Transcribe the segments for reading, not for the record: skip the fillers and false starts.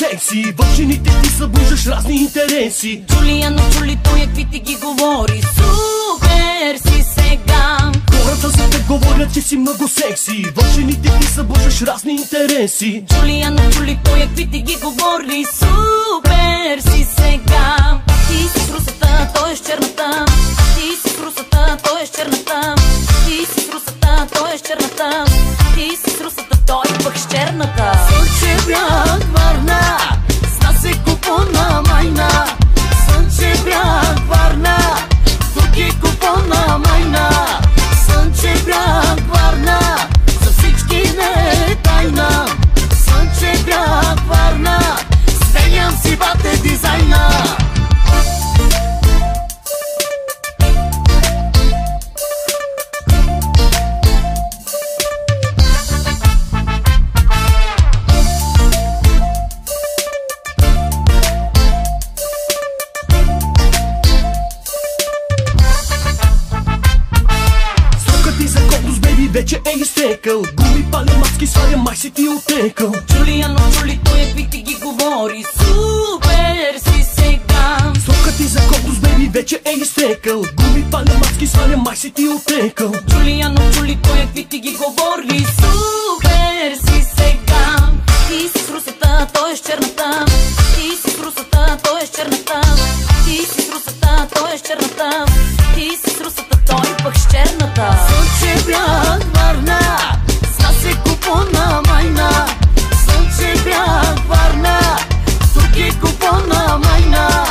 секси. В жените ти събуждаш разни интереси. Джулиано, Джули, той какви ти ги говори. Супер си сега. Хората за те говорят, че си много секси. В жените ти събуждаш разни интереси. Джулиано, Джули, той какви ти ги говори. Супер си сега. Ти си с русата, той е с черната. Ти си с русата, той е с черната. Ти си с русата, той е с черната. Ти си с русата, той пък с черната. Слънчев бряг, Варна, с нас е купона майна. Слънчев бряг, Варна, тук е купона майна. Слънчев бряг, Варна, за всички не е тайна. Слънчев бряг, Варна, сменям си бате дизайна. Вече е изтекал, гуми паля, маски сваля, май си ти отекал. Джулиано, Джули, той какви ти ги говори. Супер си сега. Срокът ти за колкус, беби, вече е изтекал. Гуми паля, маски сваля, май си ти отекал. Джулиано, Джули, той какви ти ги говори. Супер си сега. Ти си с русата, той е с черната. Ти си с русата, той е с черната. Ти си с русата, той е с черната. Ти си с русата, той пък с черната. Слънчев бряг, Варна, с нас е купона майна. Слънчев бряг, Варна, тук е купона майна.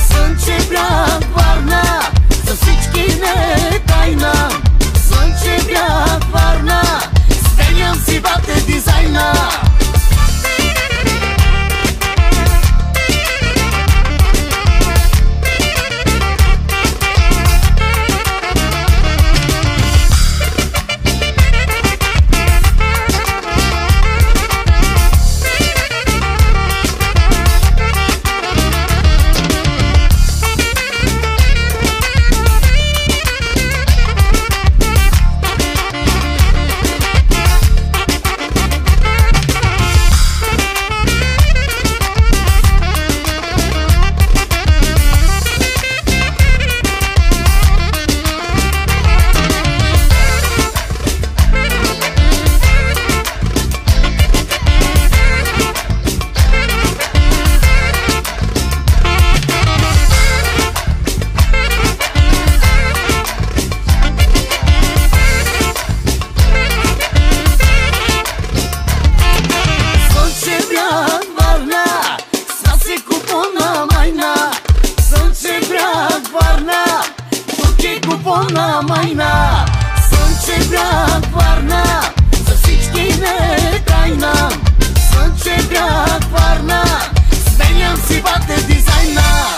Слънчев бряг, Варна, за всички не е тайна. Слънчев бряг, Варна, сменям си бате дизайна. Купона майна, Слънчев бряг, Варна, за всички не е тайна. Слънчев бряг, Варна, сменям си бате дизайна.